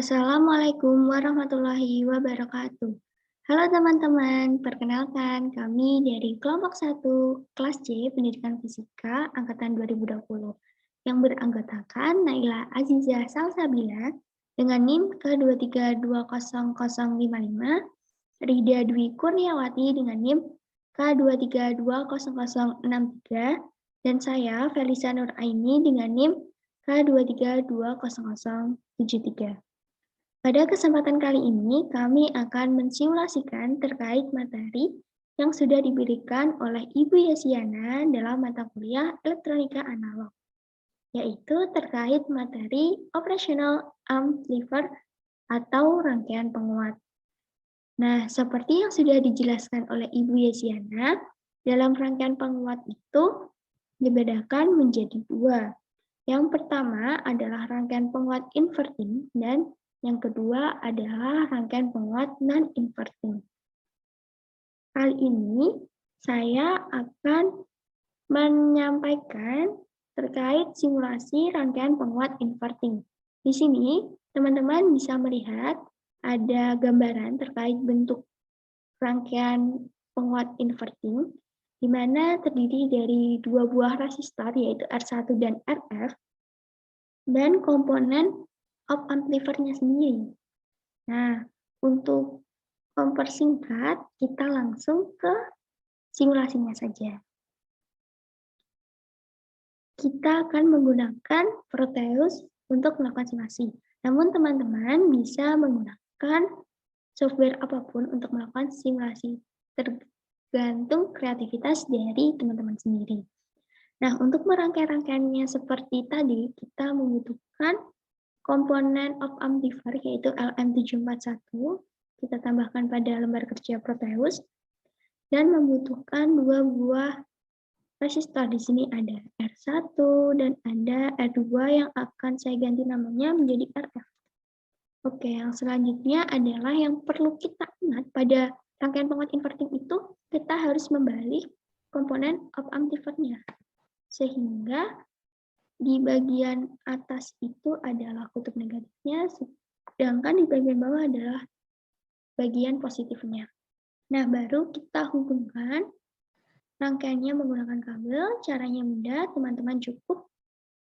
Assalamualaikum warahmatullahi wabarakatuh. Halo teman-teman, perkenalkan kami dari kelompok 1 kelas C Pendidikan Fisika angkatan 2020 yang beranggotakan Naila Azizah Salsabila dengan NIM K2320055, Rida Dwi Kurniawati dengan NIM K2320063, dan saya Felisa Nuraini dengan NIM K2320073. Pada kesempatan kali ini, kami akan mensimulasikan terkait materi yang sudah diberikan oleh Ibu Yesiana dalam mata kuliah Elektronika Analog, yaitu terkait materi Operational Amplifier atau rangkaian penguat. Nah, seperti yang sudah dijelaskan oleh Ibu Yesiana, dalam rangkaian penguat itu dibedakan menjadi dua. Yang pertama adalah rangkaian penguat inverting dan yang kedua adalah rangkaian penguat non-inverting. Kali ini saya akan menyampaikan terkait simulasi rangkaian penguat inverting. Di sini teman-teman bisa melihat ada gambaran terkait bentuk rangkaian penguat inverting, di mana terdiri dari dua buah resistor yaitu R1 dan RF, dan komponen op amplifiernya sendiri. Nah, untuk mempersingkat, kita langsung ke simulasinya saja. Kita akan menggunakan Proteus untuk melakukan simulasi. Namun teman-teman bisa menggunakan software apapun untuk melakukan simulasi, tergantung kreativitas dari teman-teman sendiri. Nah, untuk merangkai-rangkaiannya seperti tadi, kita membutuhkan komponen op amplifier yaitu LM741, kita tambahkan pada lembar kerja Proteus, dan membutuhkan dua buah resistor. Di sini ada R1 dan ada R2 yang akan saya ganti namanya menjadi RF. Oke, yang selanjutnya adalah yang perlu kita ingat pada rangkaian penguat inverting itu, kita harus membalik komponen op amplifiernya, sehingga di bagian atas itu adalah kutub negatifnya, sedangkan di bagian bawah adalah bagian positifnya. Nah, baru kita hubungkan rangkaiannya menggunakan kabel. Caranya mudah, teman-teman cukup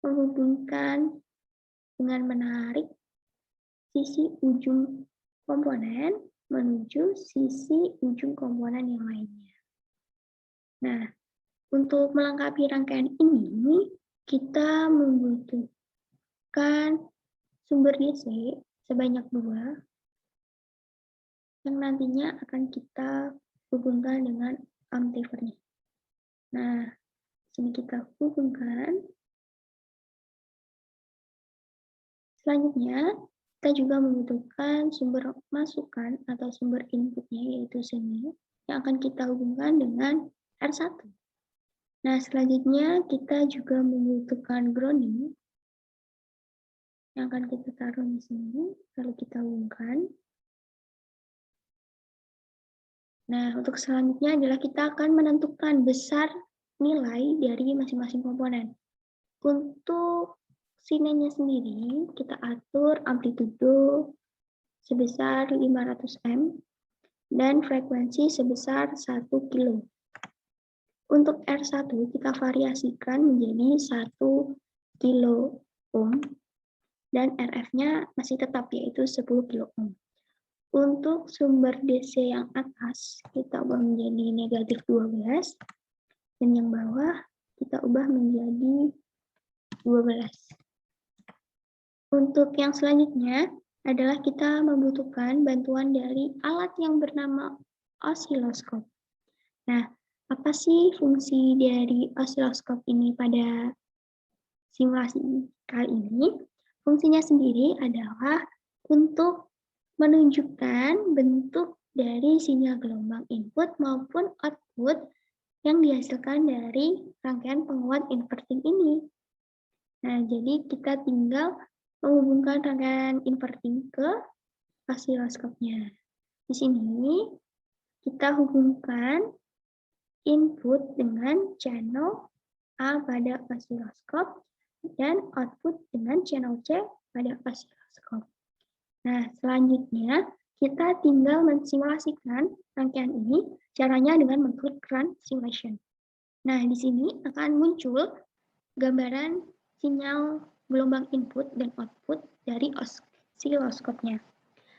menghubungkan dengan menarik sisi ujung komponen menuju sisi ujung komponen yang lainnya. Nah, untuk melengkapi rangkaian ini, kita membutuhkan sumber DC sebanyak 2 yang nantinya akan kita hubungkan dengan amplifiernya. Nah, sini kita hubungkan. Selanjutnya, kita juga membutuhkan sumber masukan atau sumber inputnya, yaitu sini, yang akan kita hubungkan dengan R1. Nah, selanjutnya kita juga membutuhkan grounding yang akan kita taruh di sini, lalu kita hubungkan. Nah, untuk selanjutnya adalah kita akan menentukan besar nilai dari masing-masing komponen. Untuk sinenya sendiri, kita atur amplitudo sebesar 500 M dan frekuensi sebesar 1 kilo. Untuk R1 kita variasikan menjadi 1 kilo ohm dan RF-nya masih tetap yaitu 10 kilo ohm. Untuk sumber DC yang atas kita ubah menjadi negatif 12 dan yang bawah kita ubah menjadi 12. Untuk yang selanjutnya adalah kita membutuhkan bantuan dari alat yang bernama osiloskop. Nah, apa sih fungsi dari osiloskop ini pada simulasi kali ini? Fungsinya sendiri adalah untuk menunjukkan bentuk dari sinyal gelombang input maupun output yang dihasilkan dari rangkaian penguat inverting ini. Nah, jadi kita tinggal menghubungkan rangkaian inverting ke osiloskopnya. Di sini kita hubungkan input dengan channel A pada osiloskop dan output dengan channel C pada osiloskop. Nah, selanjutnya kita tinggal mensimulasikan rangkaian ini, caranya dengan mengklik Run Simulation. Nah, di sini akan muncul gambaran sinyal gelombang input dan output dari osiloskopnya.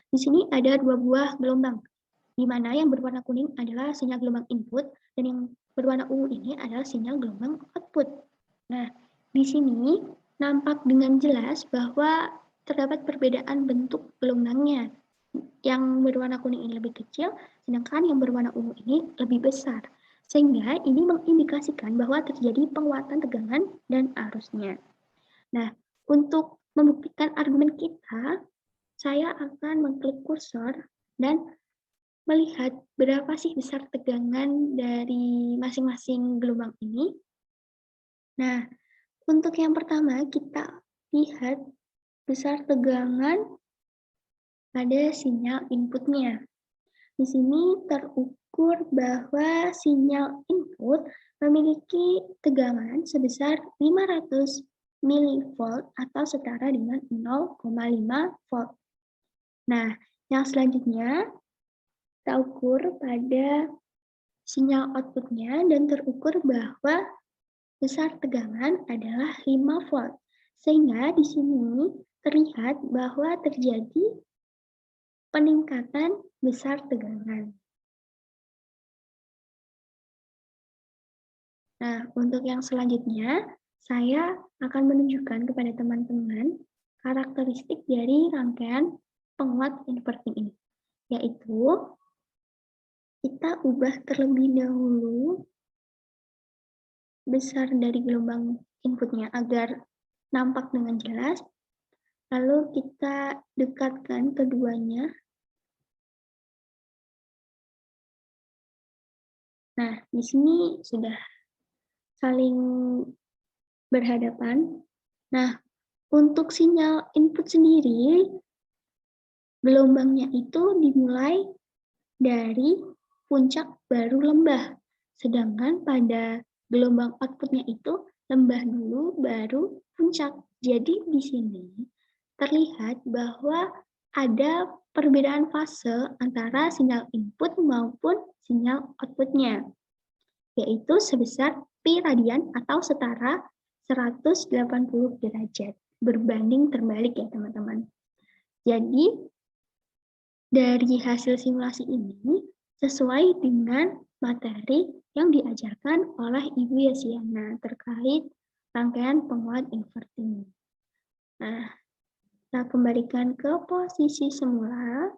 Di sini ada dua buah gelombang, di mana yang berwarna kuning adalah sinyal gelombang input dan yang berwarna ungu ini adalah sinyal gelombang output. Nah, di sini nampak dengan jelas bahwa terdapat perbedaan bentuk gelombangnya. Yang berwarna kuning ini lebih kecil, sedangkan yang berwarna ungu ini lebih besar. Sehingga ini mengindikasikan bahwa terjadi penguatan tegangan dan arusnya. Nah, untuk membuktikan argumen kita, saya akan mengklik kursor dan melihat berapa sih besar tegangan dari masing-masing gelombang ini. Nah, untuk yang pertama kita lihat besar tegangan pada sinyal inputnya. Di sini terukur bahwa sinyal input memiliki tegangan sebesar 500 mV atau setara dengan 0,5 volt. Nah, yang selanjutnya kita ukur pada sinyal outputnya dan terukur bahwa besar tegangan adalah 5 volt. Sehingga di sini terlihat bahwa terjadi peningkatan besar tegangan. Nah, untuk yang selanjutnya, saya akan menunjukkan kepada teman-teman karakteristik dari rangkaian penguat inverting ini, yaitu kita ubah terlebih dahulu besar dari gelombang inputnya agar nampak dengan jelas, lalu kita dekatkan keduanya. Nah, di sini sudah saling berhadapan. Nah, untuk sinyal input sendiri, gelombangnya itu dimulai dari puncak baru lembah. Sedangkan pada gelombang outputnya itu lembah dulu baru puncak. Jadi di sini terlihat bahwa ada perbedaan fase antara sinyal input maupun sinyal outputnya, yaitu sebesar pi radian atau setara 180 derajat. Berbanding terbalik ya teman-teman. Jadi dari hasil simulasi ini sesuai dengan materi yang diajarkan oleh Ibu Yasiana terkait rangkaian penguat inverting. Nah, kita kembalikan ke posisi semula.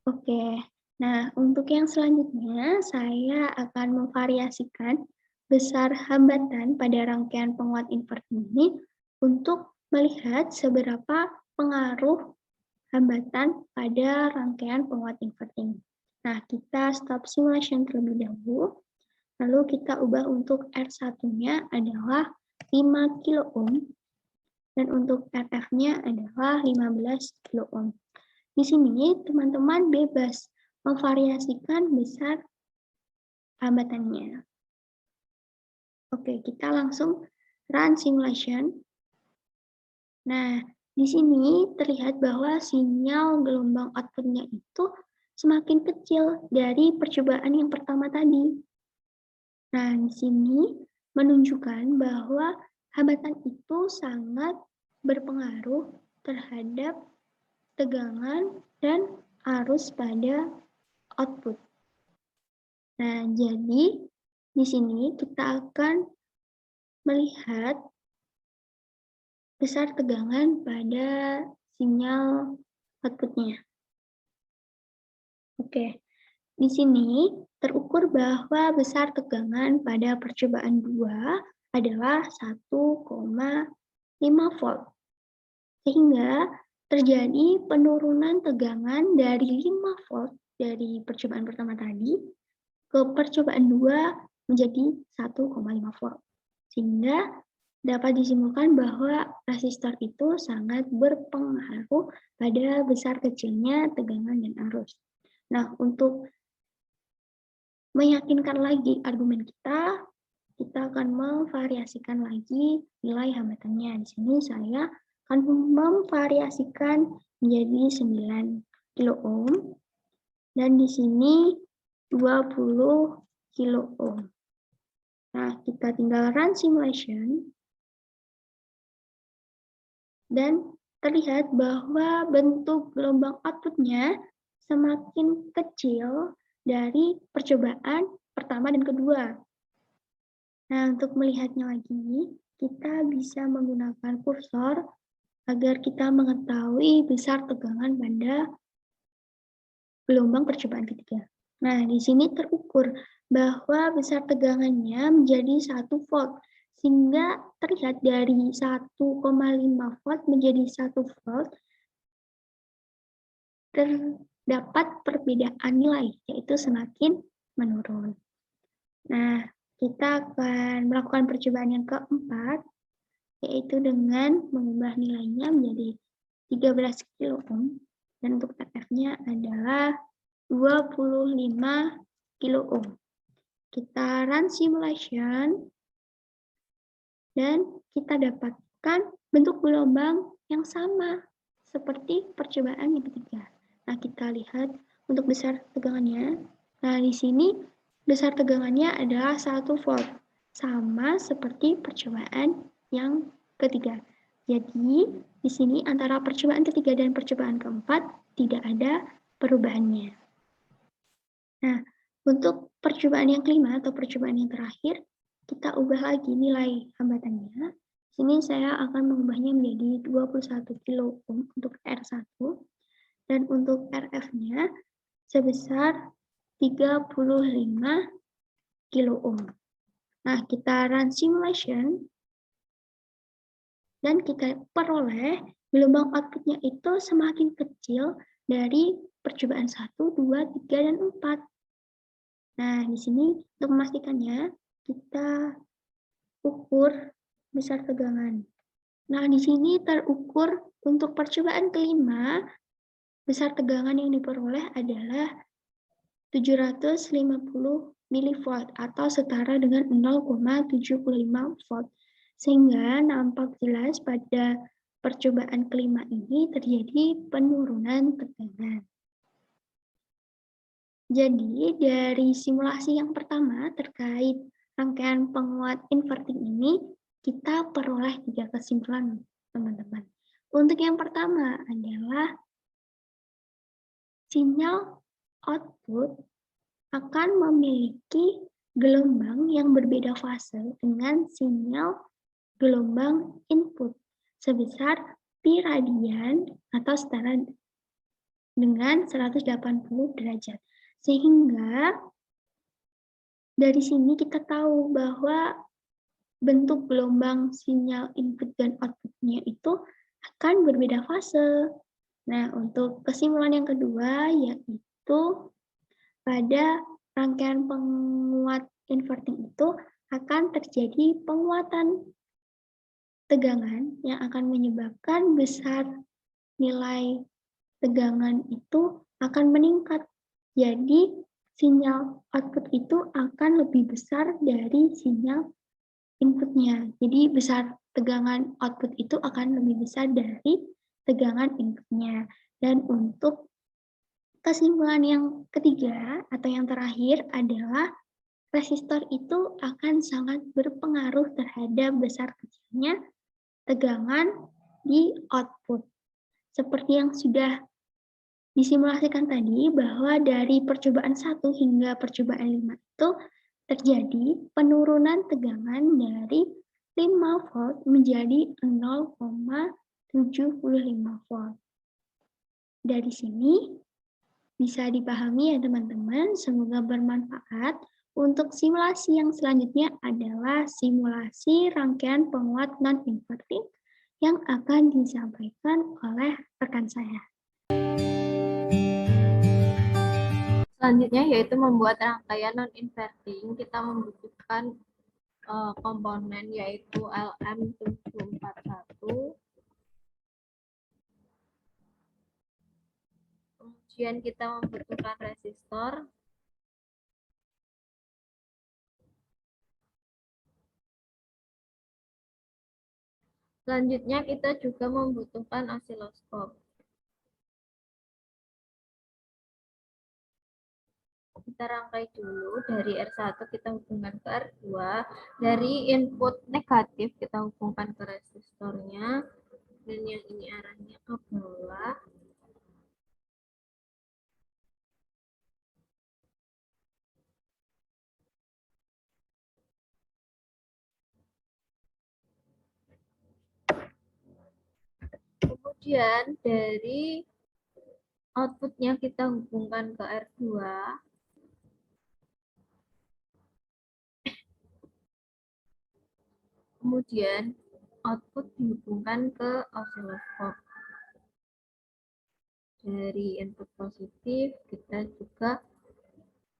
Oke, nah untuk yang selanjutnya saya akan memvariasikan besar hambatan pada rangkaian penguat inverting ini untuk melihat seberapa pengaruh hambatan pada rangkaian penguat inverting. Nah, kita stop simulation terlebih dahulu, lalu kita ubah untuk R1-nya adalah 5 kilo ohm, dan untuk RF-nya adalah 15 kilo ohm. Di sini teman-teman bebas memvariasikan besar hambatannya. Oke, kita langsung run simulation. Nah, di sini terlihat bahwa sinyal gelombang outputnya itu semakin kecil dari percobaan yang pertama tadi. Nah, di sini menunjukkan bahwa hambatan itu sangat berpengaruh terhadap tegangan dan arus pada output. Nah, jadi di sini kita akan melihat besar tegangan pada sinyal outputnya. Oke, di sini terukur bahwa besar tegangan pada percobaan 2 adalah 1,5 volt. Sehingga terjadi penurunan tegangan dari 5 volt dari percobaan pertama tadi ke percobaan 2 menjadi 1,5 volt. Sehingga dapat disimpulkan bahwa resistor itu sangat berpengaruh pada besar kecilnya tegangan dan arus. Nah, untuk meyakinkan lagi argumen kita, kita akan memvariasikan lagi nilai hambatannya. Di sini saya akan memvariasikan menjadi 9 kilo ohm dan di sini 20 kilo ohm. Nah, kita tinggal run simulation dan terlihat bahwa bentuk gelombang outputnya semakin kecil dari percobaan pertama dan kedua. Nah, untuk melihatnya lagi, kita bisa menggunakan kursor agar kita mengetahui besar tegangan pada gelombang percobaan ketiga. Nah, di sini terukur bahwa besar tegangannya menjadi 1 volt, sehingga terlihat dari 1,5 volt menjadi 1 volt, terdapat perbedaan nilai, yaitu semakin menurun. Nah, kita akan melakukan percobaan yang keempat, yaitu dengan mengubah nilainya menjadi 13 kilo ohm, dan untuk RF-nya adalah 25 kilo ohm. Kita run simulation, dan kita dapatkan bentuk gelombang yang sama seperti percobaan yang ketiga. Nah, kita lihat untuk besar tegangannya. Nah, di sini besar tegangannya adalah 1 volt, sama seperti percobaan yang ketiga. Jadi, di sini antara percobaan ketiga dan percobaan keempat tidak ada perubahannya. Nah, untuk percobaan yang kelima atau percobaan yang terakhir, kita ubah lagi nilai hambatannya. Sini saya akan mengubahnya menjadi 21 kilo ohm untuk R1 dan untuk RF-nya sebesar 35 kilo ohm. Nah, kita run simulation dan kita peroleh gelombang outputnya itu semakin kecil dari percobaan 1, 2, 3, dan 4. Nah, di sini untuk memastikannya, kita ukur besar tegangan. Nah, di sini terukur untuk percobaan kelima, besar tegangan yang diperoleh adalah 750 mV atau setara dengan 0,75 volt. Sehingga nampak jelas pada percobaan kelima ini terjadi penurunan tegangan. Jadi dari simulasi yang pertama terkait rangkaian penguat inverting ini, kita peroleh 3 kesimpulan, teman-teman. Untuk yang pertama adalah sinyal output akan memiliki gelombang yang berbeda fase dengan sinyal gelombang input sebesar pi radian atau setara dengan 180 derajat. Sehingga dari sini kita tahu bahwa bentuk gelombang sinyal input dan output-nya itu akan berbeda fase. Nah, untuk kesimpulan yang kedua yaitu pada rangkaian penguat inverting itu akan terjadi penguatan tegangan yang akan menyebabkan besar nilai tegangan itu akan meningkat. Jadi, sinyal output itu akan lebih besar dari sinyal inputnya. Jadi, besar tegangan output itu akan lebih besar dari tegangan inputnya. Dan untuk kesimpulan yang ketiga atau yang terakhir adalah resistor itu akan sangat berpengaruh terhadap besar kecilnya tegangan di output. Seperti yang sudah disimulasikan tadi bahwa dari percobaan 1 hingga percobaan 5 itu terjadi penurunan tegangan dari 5 volt menjadi 0,75 volt. Dari sini bisa dipahami ya teman-teman, semoga bermanfaat. Untuk simulasi yang selanjutnya adalah simulasi rangkaian penguat non-inverting yang akan disampaikan oleh rekan saya. Selanjutnya yaitu membuat rangkaian non-inverting. Kita membutuhkan komponen yaitu LM741. Kemudian kita membutuhkan resistor. Selanjutnya kita juga membutuhkan osiloskop. Kita rangkai dulu dari R1 kita hubungkan ke R2. Dari input negatif kita hubungkan ke resistornya. Dan yang ini arahnya ke bawah. Kemudian dari outputnya kita hubungkan ke R2. Kemudian output dihubungkan ke osiloskop. Dari input positif kita juga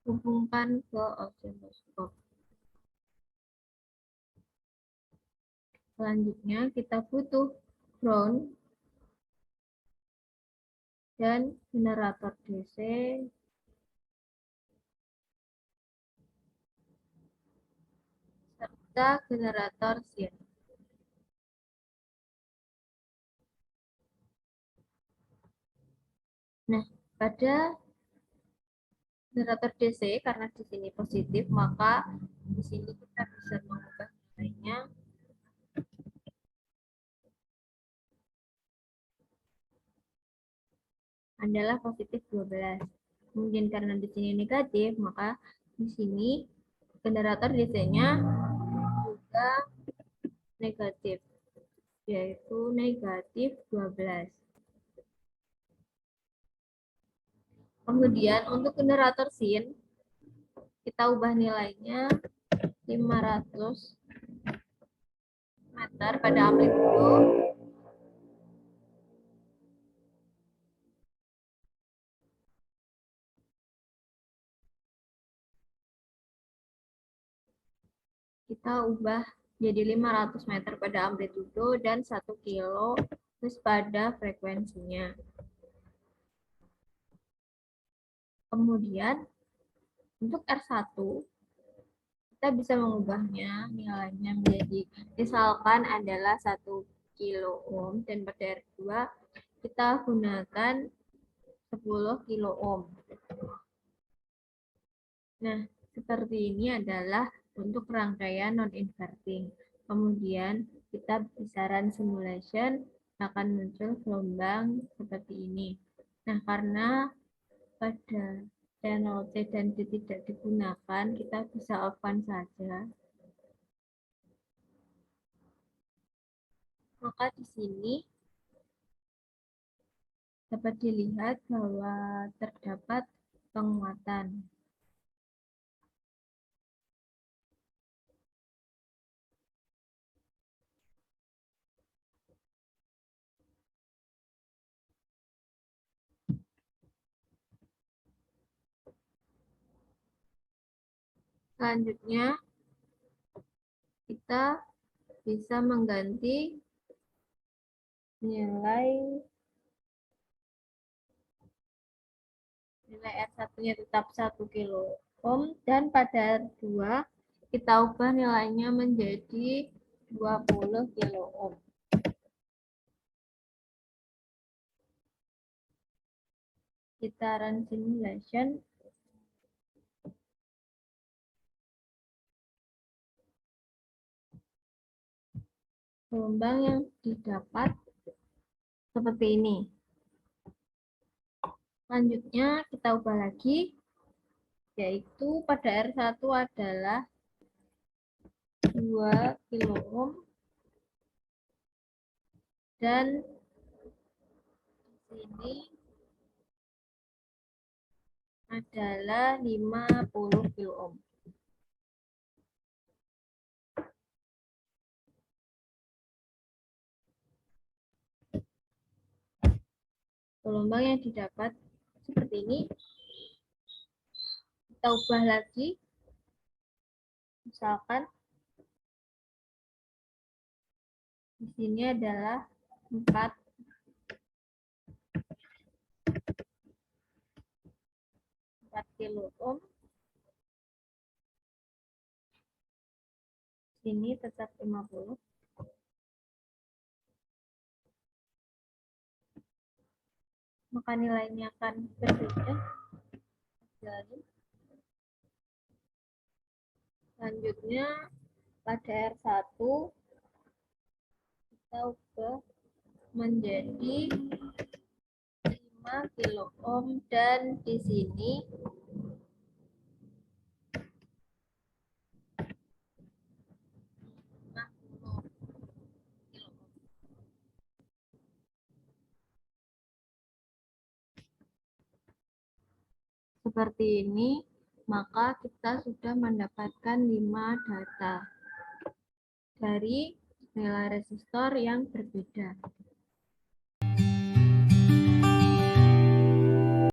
hubungkan ke osiloskop. Selanjutnya kita butuh ground dan generator DC serta generator sin. Nah, pada generator DC karena di sini positif, maka di sini kita bisa mengubah nilainya adalah positif 12. Kemudian karena di sini negatif, maka di sini generator DC-nya juga negatif, yaitu negatif 12. Kemudian untuk generator sin, kita ubah nilainya 500 meter pada amplitudo. Kita ubah jadi 500 meter pada amplitudo dan 1 kilo pada frekuensinya. Kemudian untuk R1 kita bisa mengubahnya nilainya menjadi misalkan adalah 1 kilo ohm dan pada R2 kita gunakan 10 kilo ohm. Nah, seperti ini adalah untuk rangkaian non-inverting. Kemudian kita besaran simulation akan muncul gelombang seperti ini. Nah, karena pada channel C dan D tidak digunakan, kita bisa off-kan saja. Maka di sini dapat dilihat bahwa terdapat penguatan. Selanjutnya, kita bisa mengganti nilai R1-nya tetap 1 kilo ohm dan pada R2 kita ubah nilainya menjadi 20 kilo ohm. Kita run simulation. Gelombang yang didapat seperti ini. Selanjutnya kita ubah lagi, yaitu pada R1 adalah 2 kilo ohm dan di sini adalah 50 kilo ohm. Gelombang yang didapat seperti ini. Kita ubah lagi. Misalkan di sini adalah 4 kilo ohm. Sini tetap 50. maka nilainya akan berbeda. Jadi, selanjutnya pada R1 kita ubah menjadi 5 kilo ohm dan di sini seperti ini, maka kita sudah mendapatkan 5 data dari nilai resistor yang berbeda.